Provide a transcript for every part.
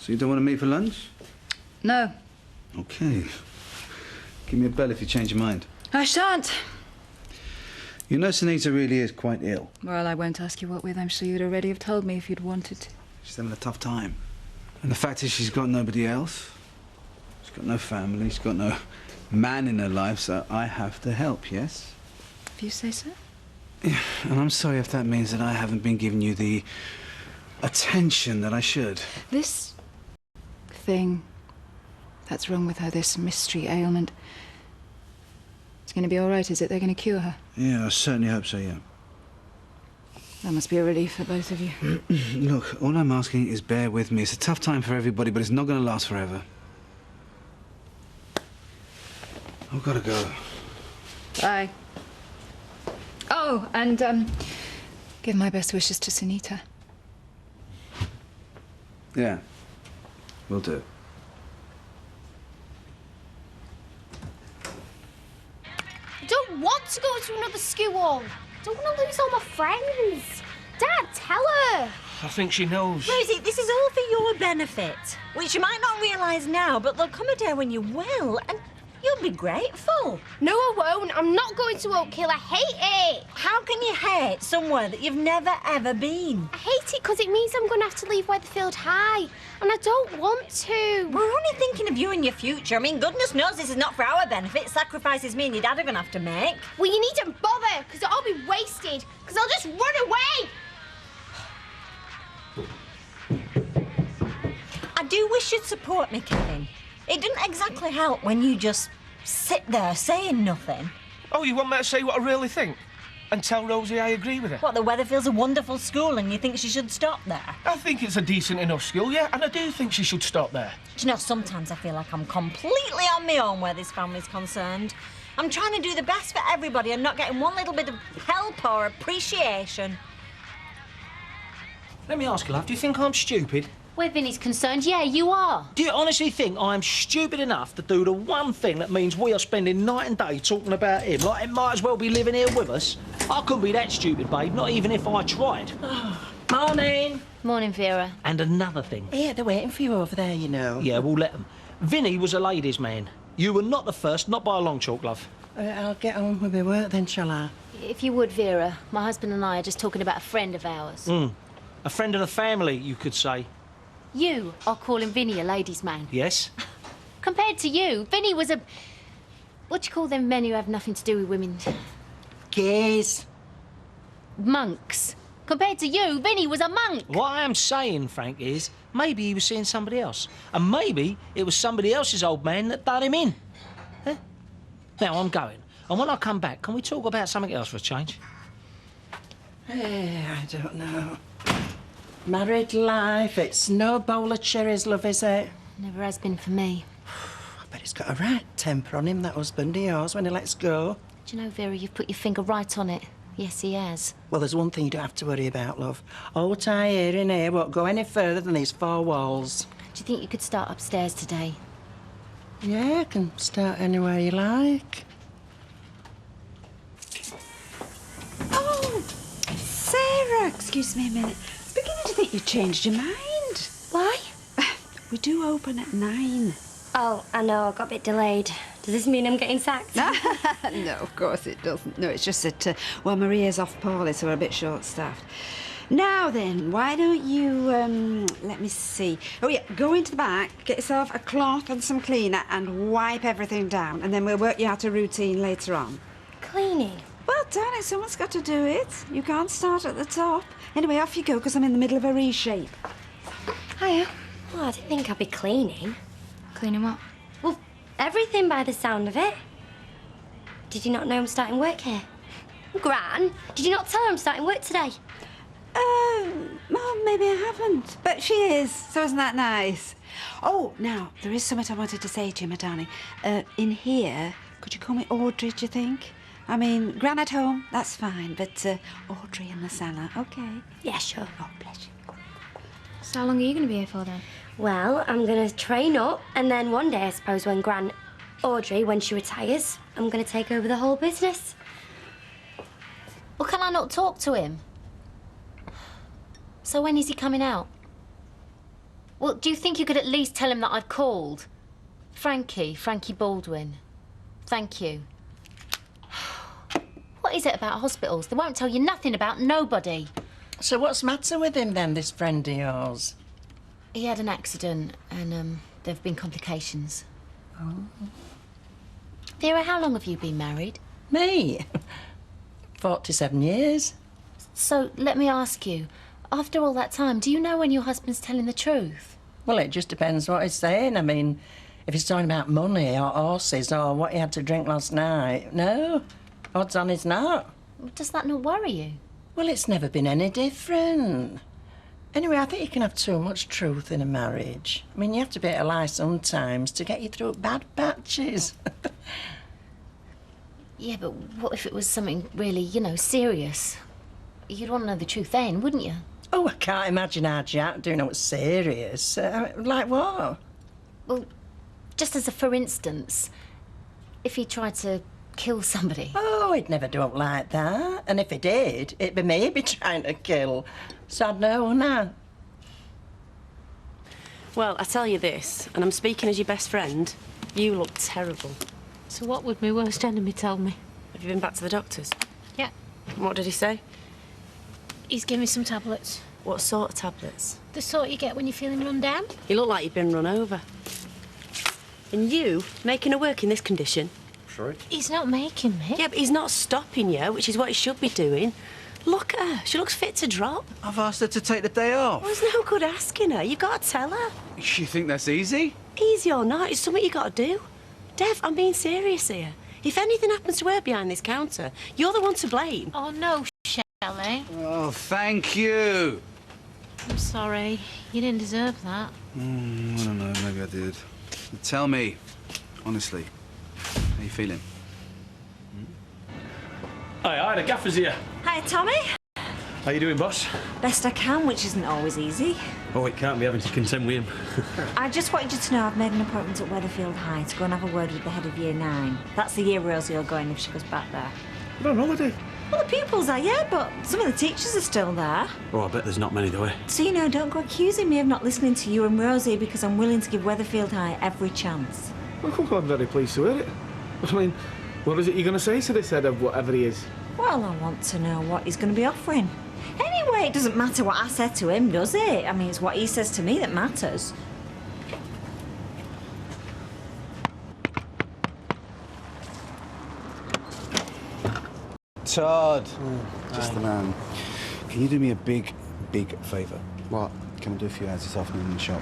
So you don't want to meet for lunch? No. OK. Give me a bell if you change your mind. I shan't. You know Sunita really is quite ill. Well, I won't ask you what with. I'm sure you'd already have told me if you'd wanted to. She's having a tough time. And the fact is she's got nobody else. She's got no family, she's got no man in her life, so I have to help, yes? If you say so. Yeah, and I'm sorry if that means that I haven't been giving you the attention that I should. This thing that's wrong with her, this mystery ailment, it's going to be all right, is it? They're going to cure her? Yeah, I certainly hope so, yeah. That must be a relief for both of you. Look, all I'm asking is bear with me. It's a tough time for everybody, but it's not going to last forever. I've got to go. Bye. Oh, and, give my best wishes to Sunita. Yeah, will do. I don't want to go to another school. I don't want to lose all my friends. Dad, tell her. I think she knows. Rosie, this is all for your benefit, which you might not realise now, but there'll come a day when you will, and you'll be grateful. No, I won't. I'm not going to Oak Hill. I hate it. How can you hate somewhere that you've never, ever been? I hate it because it means I'm going to have to leave Weatherfield High, and I don't want to. We're only thinking of you and your future. I mean, goodness knows this is not for our benefit. Sacrifices me and your dad are going to have to make. Well, you needn't bother, because it'll all be wasted, because I'll just run away. I do wish you'd support me, Kevin. It doesn't exactly help when you just sit there saying nothing. Oh, you want me to say what I really think? And tell Rosie I agree with her? What, the Weatherfield's a wonderful school and you think she should stop there? I think it's a decent enough school, yeah, and I do think she should stop there. Do you know, sometimes I feel like I'm completely on my own where this family's concerned. I'm trying to do the best for everybody and not getting one little bit of help or appreciation. Let me ask you, love, do you think I'm stupid? Where Vinny's concerned, yeah, you are. Do you honestly think I'm stupid enough to do the one thing that means we are spending night and day talking about him, like it might as well be living here with us? I couldn't be that stupid, babe, not even if I tried. Morning. Morning, Vera. And another thing. Yeah, they're waiting for you over there, you know. Yeah, we'll let them. Vinny was a ladies' man. You were not the first, not by a long chalk, love. I'll get on with my work then, shall I? If you would, Vera, my husband and I are just talking about a friend of ours. A friend of the family, you could say. You are calling Vinny a ladies' man. Yes? Compared to you, Vinny was a... What do you call them men who have nothing to do with women? Gays. Monks. Compared to you, Vinny was a monk. What I am saying, Frank, is maybe he was seeing somebody else. And maybe it was somebody else's old man that done him in. Huh? Now, I'm going. And when I come back, can we talk about something else for a change? I don't know. Married life, it's no bowl of cherries, love, is it? Never has been for me. I bet he's got a right temper on him, that husband of yours, when he lets go. Do you know, Vera, you've put your finger right on it. Yes, he has. Well, there's one thing you don't have to worry about, love. What I hear in here won't go any further than these four walls. Do you think you could start upstairs today? Yeah, I can start anywhere you like. Oh, Sarah, excuse me a minute. I'm beginning to think you changed your mind. Why? We do open at 9. Oh, I know. I got a bit delayed. Does this mean I'm getting sacked? No, of course it doesn't. No, it's just that, well, Maria's off poorly, so we're a bit short-staffed. Now then, why don't you, let me see. Oh, yeah, go into the back, get yourself a cloth and some cleaner and wipe everything down, and then we'll work you out a routine later on. Cleaning? Well, darling, someone's got to do it. You can't start at the top. Anyway, off you go, because I'm in the middle of a reshape. Hiya. Well, I didn't think I'd be cleaning. Cleaning what? Well, everything by the sound of it. Did you not know I'm starting work here? Gran, did you not tell her I'm starting work today? Well, maybe I haven't. But she is, so isn't that nice? Oh, now, there is something I wanted to say to you, my darling. In here, could you call me Audrey, do you think? I mean, Gran at home, that's fine, but Audrey in the cellar, OK? Yeah, sure. Oh, bless you. So how long are you going to be here for, then? Well, I'm going to train up, and then one day, I suppose, when Audrey, when she retires, I'm going to take over the whole business. Well, can I not talk to him? So when is he coming out? Well, do you think you could at least tell him that I've called? Frankie Baldwin. Thank you. What is it about hospitals? They won't tell you nothing about nobody. So what's the matter with him then, this friend of yours? He had an accident and, there have been complications. Oh. Vera, how long have you been married? Me? 47 years. So, let me ask you, after all that time, do you know when your husband's telling the truth? Well, it just depends what he's saying. I mean, if he's talking about money or horses or what he had to drink last night, no. Odds on he's not. Does that not worry you? Well, it's never been any different. Anyway, I think you can have too much truth in a marriage. I mean, you have to be able to lie sometimes to get you through bad patches. Yeah, but what if it was something really, you know, serious? You'd want to know the truth then, wouldn't you? Oh, I can't imagine our Jack doing what's serious. Like what? Well, just as a for instance, if he tried to kill somebody. Oh, he'd never do it like that. And if he did, it'd be me he'd be trying to kill. So I'd know now. Well, I tell you this, and I'm speaking as your best friend, you look terrible. So what would my worst enemy tell me? Have you been back to the doctor's? Yeah. What did he say? He's given me some tablets. What sort of tablets? The sort you get when you're feeling run down. You look like you've been run over. And you, making her work in this condition? Sorry? He's not making me. Yeah, but he's not stopping you, which is what he should be doing. Look at her. She looks fit to drop. I've asked her to take the day off. Well, there's no good asking her. You've got to tell her. You think that's easy? Easy or not, it's something you got to do. Dev, I'm being serious here. If anything happens to her behind this counter, you're the one to blame. Oh, no, Shelley. Oh, thank you. I'm sorry. You didn't deserve that. I don't know, maybe I did. Tell me, honestly, how you feeling? Hi, the gaffer's here. Hi, Tommy. How you doing, boss? Best I can, which isn't always easy. Oh, it can't be having to contend with him. I just wanted you to know I've made an appointment at Weatherfield High to go and have a word with the head of Year 9. That's the year Rosie will go in if she goes back there. You're on holiday. Well, the pupils are, yeah, but some of the teachers are still there. Oh, I bet there's not many, though, eh? So, you know, don't go accusing me of not listening to you and Rosie because I'm willing to give Weatherfield High every chance. Well, I'm very pleased to hear it. I mean, what is it you're going to say to this head of whatever he is? Well, I want to know what he's going to be offering. Anyway, it doesn't matter what I said to him, does it? I mean, it's what he says to me that matters. Todd. Just the man. Can you do me a big favour? What? Come and do a few hours this afternoon in the shop.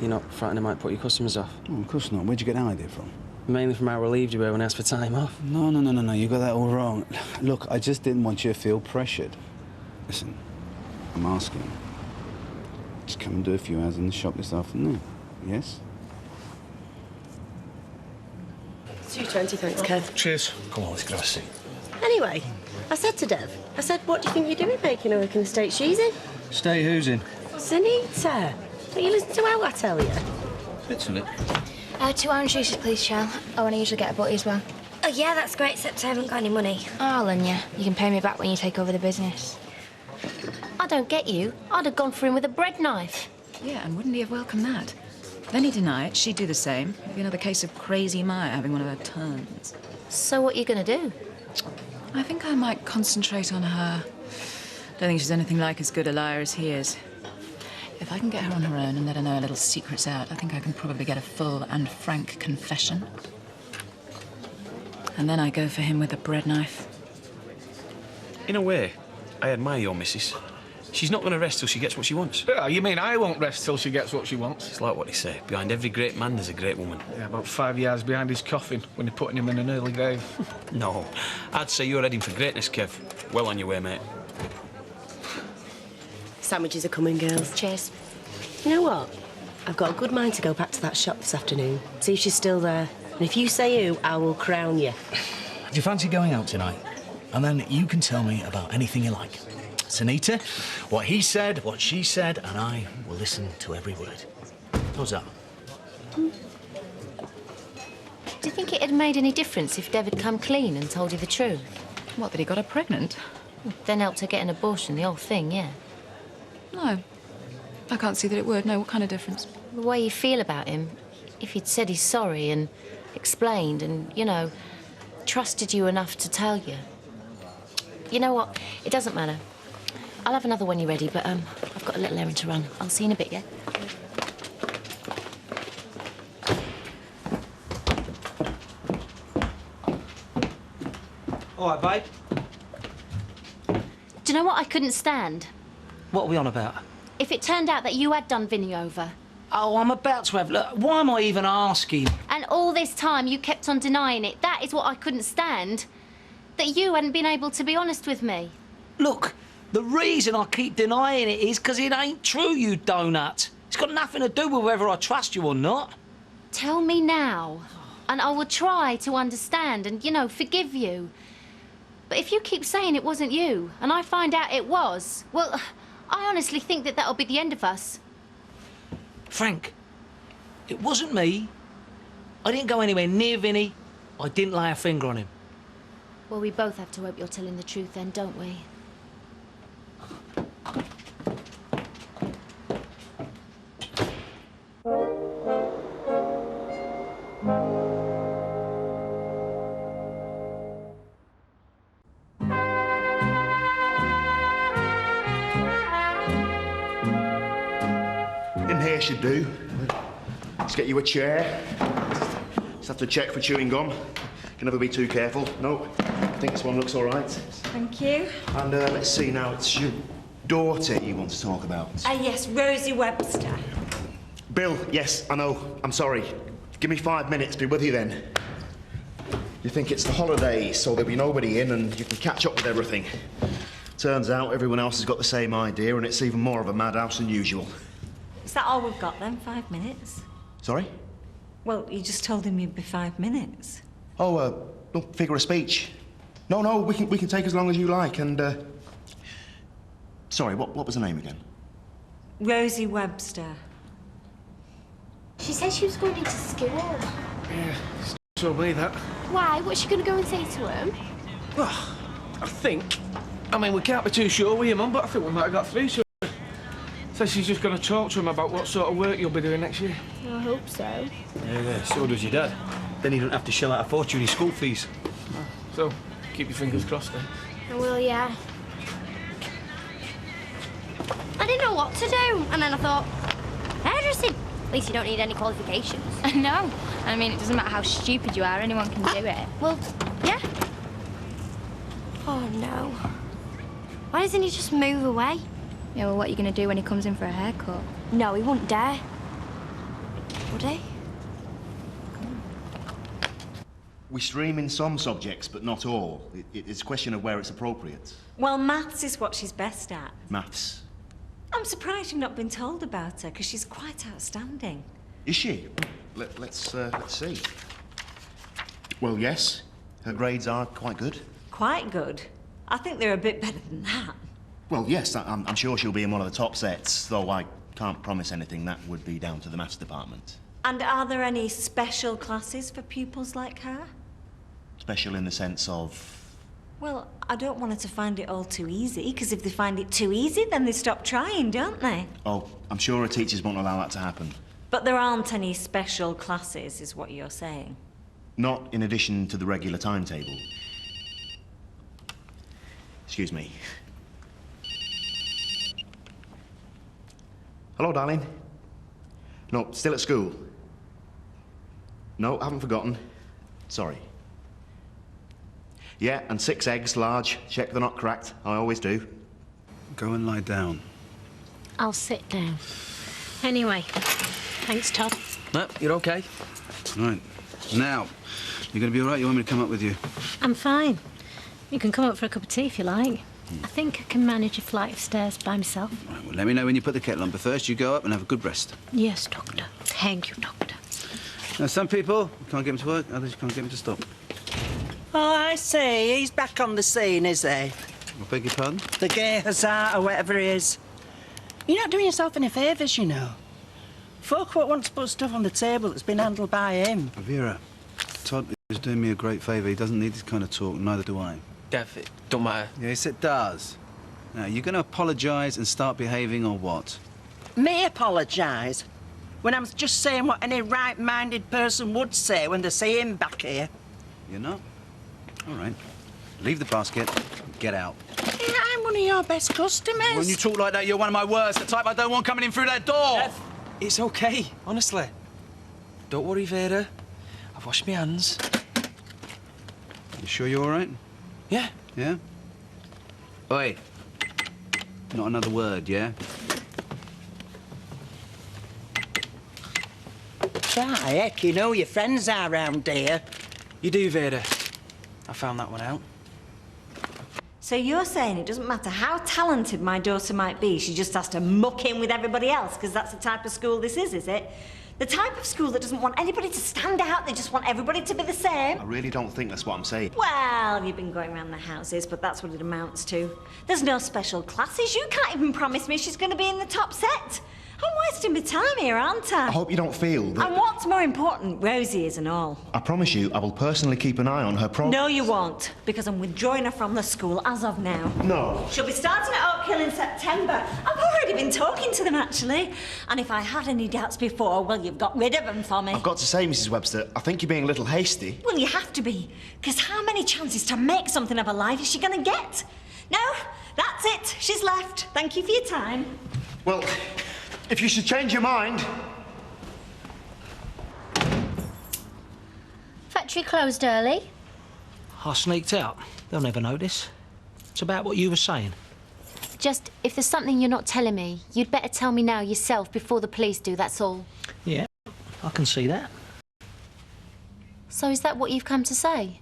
You're not frightened I might put your customers off? Oh, of course not. Where'd you get that idea from? Mainly from how relieved you were when I asked for time off. No. You got that all wrong. Look, I just didn't want you to feel pressured. Listen, I'm asking. Just come and do a few hours in the shop this afternoon. Yes? 220, thanks, Kev. Cheers. Come on, let's grab a seat. Anyway, I said to Dev, what do you think you're doing making her work in the state she's in? Stay who's in? Zanita. Don't you listen to how I tell you? Literally. 2 orange juices, please, Shell. Oh, and I usually get a butty as well. Oh, yeah, that's great, except I haven't got any money. Oh, Lenya, you can pay me back when you take over the business. I don't get you. I'd have gone for him with a bread knife. Yeah, and wouldn't he have welcomed that? Then he'd deny it, she'd do the same. It'd be another case of crazy Maya having one of her turns. So what are you going to do? I think I might concentrate on her. Don't think she's anything like as good a liar as he is. If I can get her on her own and let her know her little secrets out, I think I can probably get a full and frank confession. And then I go for him with a bread knife. In a way, I admire your missus. She's not going to rest till she gets what she wants. Yeah, you mean I won't rest till she gets what she wants? It's like what they say. Behind every great man, there's a great woman. Yeah, about 5 years behind his coffin when they're putting him in an early grave. No. I'd say you're heading for greatness, Kev. Well on your way, mate. Sandwiches are coming, girls. Cheers. You know what? I've got a good mind to go back to that shop this afternoon, see if she's still there. And if you say who, I will crown you. Do you fancy going out tonight? And then you can tell me about anything you like. Zanita, what he said, what she said, and I will listen to every word. How's that? Do you think it had made any difference if Dev had come clean and told you the truth? What, that he got her pregnant? Then helped her get an abortion, the whole thing, yeah. No. I can't see that it would. No, what kind of difference? The way you feel about him, if he'd said he's sorry and explained and, you know, trusted you enough to tell you. You know what? It doesn't matter. I'll have another when you're ready, but I've got a little errand to run. I'll see you in a bit, yeah? All right, babe. Do you know what I couldn't stand? What are we on about? If it turned out that you had done Vinny over. Oh, I'm about to have... Look, why am I even asking? And all this time you kept on denying it. That is what I couldn't stand. That you hadn't been able to be honest with me. Look, the reason I keep denying it is because it ain't true, you donut. It's got nothing to do with whether I trust you or not. Tell me now, and I will try to understand and, you know, forgive you. But if you keep saying it wasn't you, and I find out it was, well, I honestly think that that'll be the end of us. Frank, it wasn't me. I didn't go anywhere near Vinny. I didn't lay a finger on him. Well, we both have to hope you're telling the truth then, don't we? In here should do. Let's get you a chair. Just have to check for chewing gum. Can never be too careful. No, I think this one looks all right. Thank you. And let's see now, it's your daughter you want to talk about. Yes, Rosie Webster. Bill, yes, I know. I'm sorry. Give me 5 minutes, be with you then. You think it's the holidays, so there'll be nobody in and you can catch up with everything. Turns out everyone else has got the same idea and it's even more of a madhouse than usual. Is that all we've got then? 5 minutes? Sorry? Well, you just told him you'd be 5 minutes. Oh, no, figure of speech. No, we can take as long as you like and, Sorry, what was her name again? Rosie Webster. She said she was going into school. Yeah, so me that. Why? What's she going to go and say to him? Well, I mean, we can't be too sure with your mum, but I think we might have got through to her. Says she's just going to talk to him about what sort of work you'll be doing next year. I hope so. Yeah, so does your dad. Then he don't have to shell out a fortune in school fees. So, keep your fingers crossed then. I will, yeah. I didn't know what to do, and then I thought, hairdressing. At least you don't need any qualifications. No. I mean, it doesn't matter how stupid you are, anyone can do it. Well, yeah. Oh, no. Why doesn't he just move away? Yeah, well, what are you going to do when he comes in for a haircut? No, he wouldn't dare. Would he? We stream in some subjects, but not all. It's a question of where it's appropriate. Well, maths is what she's best at. Maths. I'm surprised you've not been told about her, because she's quite outstanding. Is she? Let's see. Well, yes. Her grades are quite good. Quite good? I think they're a bit better than that. Well, yes, I'm sure she'll be in one of the top sets, though I can't promise anything. That would be down to the maths department. And are there any special classes for pupils like her? Special in the sense of... Well, I don't want her to find it all too easy, because if they find it too easy, then they stop trying, don't they? Oh, I'm sure her teachers won't allow that to happen. But there aren't any special classes, is what you're saying? Not in addition to the regular timetable. Excuse me. Hello, darling. No, still at school. No, haven't forgotten. Sorry. Yeah, and 6 eggs, large. Check they're not cracked. I always do. Go and lie down. I'll sit down. Anyway, thanks, Todd. No, you're okay. Right. Now, you're going to be all right? You want me to come up with you? I'm fine. You can come up for a cup of tea if you like. I think I can manage a flight of stairs by myself. Right, well, let me know when you put the kettle on, but first you go up and have a good rest. Yes, Doctor. Thank you, Doctor. Now, some people can't get them to work, others you can't get them to stop. Oh, I see. He's back on the scene, is he? I beg your pardon? The gay hussar or whatever he is. You're not doing yourself any favours, you know. Folk won't want to put stuff on the table that's been handled by him. Vera, Todd is doing me a great favour. He doesn't need this kind of talk, neither do I. Dev, it don't matter. Yes, it does. Now, you're going to apologise and start behaving or what? Me apologise? When I'm just saying what any right-minded person would say when they see him back here. You're not? All right. Leave the basket. Get out. Yeah, I'm one of your best customers. When you talk like that, you're one of my worst. The type I don't want coming in through that door. Dev, it's okay, honestly. Don't worry, Vera. I've washed my hands. You sure you're all right? Yeah. Yeah? Oi. Not another word, yeah? Try, heck, you know your friends are round here. You do, Vera. I found that one out. So you're saying it doesn't matter how talented my daughter might be, she just has to muck in with everybody else, because that's the type of school this is it? The type of school that doesn't want anybody to stand out, they just want everybody to be the same? I really don't think that's what I'm saying. Well, you've been going around the houses, but that's what it amounts to. There's no special classes. You can't even promise me she's going to be in the top set. I'm wasting my time here, aren't I? I hope you don't feel that... And what's more important, Rosie is and all. I promise you, I will personally keep an eye on her progress. No, you won't, because I'm withdrawing her from the school as of now. No. She'll be starting at Oak Hill in September. I've already been talking to them, actually. And if I had any doubts before, well, you've got rid of them for me. I've got to say, Mrs. Webster, I think you're being a little hasty. Well, you have to be, because how many chances to make something of her life is she going to get? No, that's it. She's left. Thank you for your time. Well, if you should change your mind... Factory closed early. I sneaked out. They'll never notice. It's about what you were saying. Just, if there's something you're not telling me, you'd better tell me now yourself before the police do, that's all. Yeah, I can see that. So is that what you've come to say?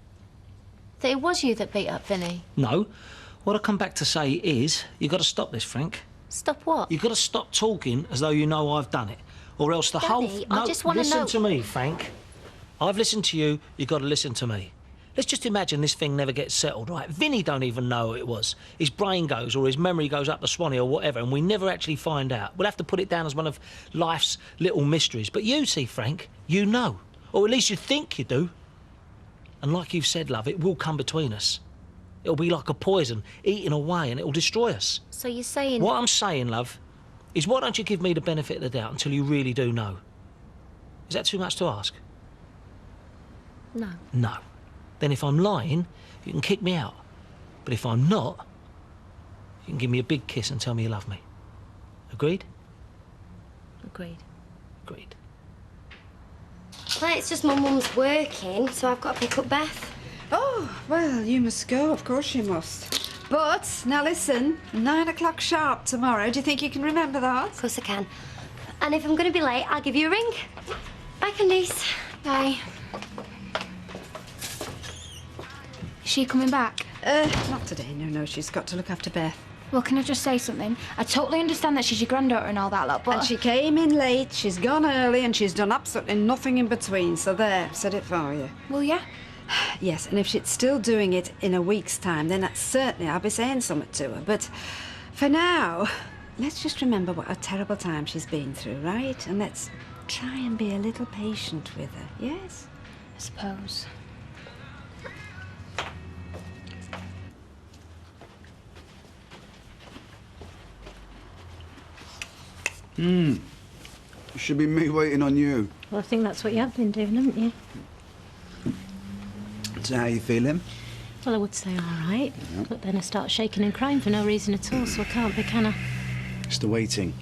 That it was you that beat up Vinny? No. What I come back to say is, you've got to stop this, Frank. Stop what? You've got to stop talking as though you know I've done it. Or else the whole... Daddy, I just want to know... Listen to me, Frank. I've listened to you, you've got to listen to me. Let's just imagine this thing never gets settled, right? Vinny don't even know who it was. His brain goes or his memory goes up the Swanee or whatever, and we never actually find out. We'll have to put it down as one of life's little mysteries. But you see, Frank, you know. Or at least you think you do. And like you've said, love, it will come between us. It'll be like a poison, eating away, and it'll destroy us. So you're saying... What I'm saying, love, is why don't you give me the benefit of the doubt until you really do know? Is that too much to ask? No. No. Then if I'm lying, you can kick me out. But if I'm not, you can give me a big kiss and tell me you love me. Agreed? Agreed. Agreed. Well, it's just my mum's working, so I've got to pick up Beth. Oh, well, you must go. Of course you must. But, now listen, 9 o'clock sharp tomorrow. Do you think you can remember that? Of course I can. And if I'm going to be late, I'll give you a ring. Bye, Candice. Bye. Is she coming back? Not today. No, she's got to look after Beth. Well, can I just say something? I totally understand that she's your granddaughter and all that lot, but... And she came in late, she's gone early, and she's done absolutely nothing in between. So there, said it for you. Well, yeah. Yes, and if she's still doing it in a week's time, then certainly I'll be saying something to her. But for now, let's just remember what a terrible time she's been through, right? And let's try and be a little patient with her, yes? I suppose. It should be me waiting on you. Well, I think that's what you have been doing, haven't you? So how you feeling? Well, I would say all right, but then I start shaking and crying for no reason at all, so I can't be, can I? It's the waiting.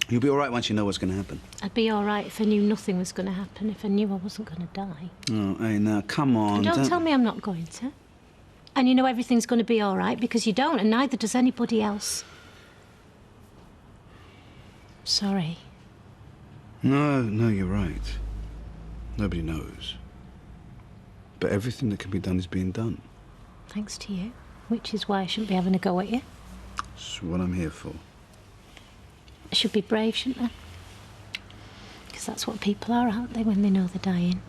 You'll be all right once you know what's going to happen. I'd be all right if I knew nothing was going to happen, if I knew I wasn't going to die. Oh, hey, now, come on. And don't tell me I'm not going to. And you know everything's going to be all right, because you don't, and neither does anybody else. Sorry. No, you're right. Nobody knows. But everything that can be done is being done. Thanks to you, which is why I shouldn't be having a go at you. That's what I'm here for. I should be brave, shouldn't I? Because that's what people are, aren't they, when they know they're dying?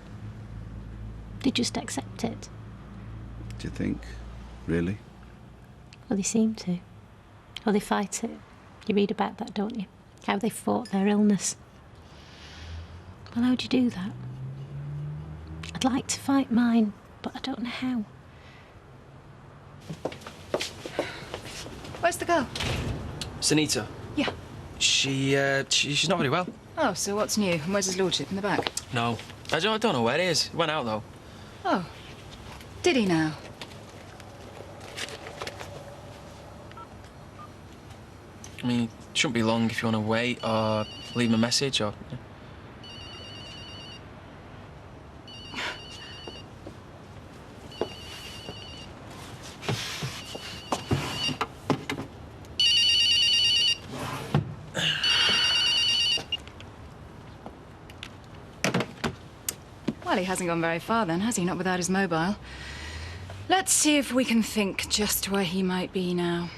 They just accept it. Do you think? Really? Well, they seem to. Or they fight it. You read about that, don't you? How they fought their illness. Well, how'd you do that? I'd like to fight mine, but I don't know how. Where's the girl? Sunita. Yeah. She's not very well. Oh, so what's new? And where's his lordship? In the back? No. I don't know where he is. He went out, though. Oh. Did he now? I mean, it shouldn't be long if you want to wait or leave him a message or... Well, he hasn't gone very far then, has he? Not without his mobile. Let's see if we can think just where he might be now.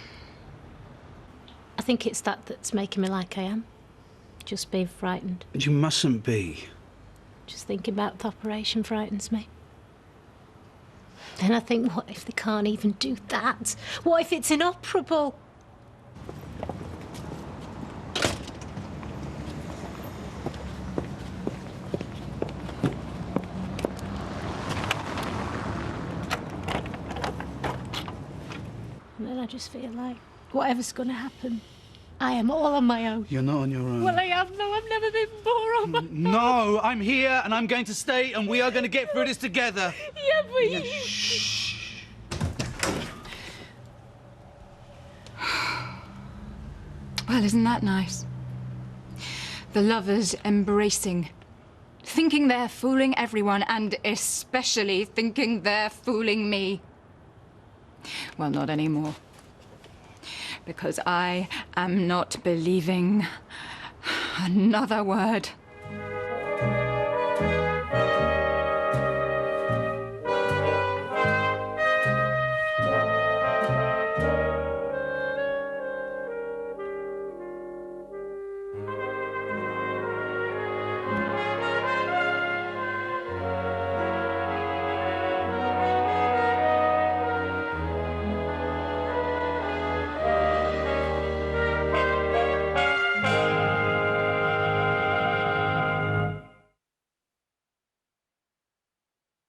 I think it's that that's making me like I am. Just being frightened. You mustn't be. Just thinking about the operation frightens me. Then I think, what if they can't even do that? What if it's inoperable? And then I just feel like whatever's going to happen, I am all on my own. You're not on your own. Well, I am, though. I've never been more on my own. No, I'm here and I'm going to stay and we are going to get through this together. Yeah, but you... Shh. Well, isn't that nice? The lovers embracing, thinking they're fooling everyone, and especially thinking they're fooling me. Well, not anymore. Because I am not believing another word.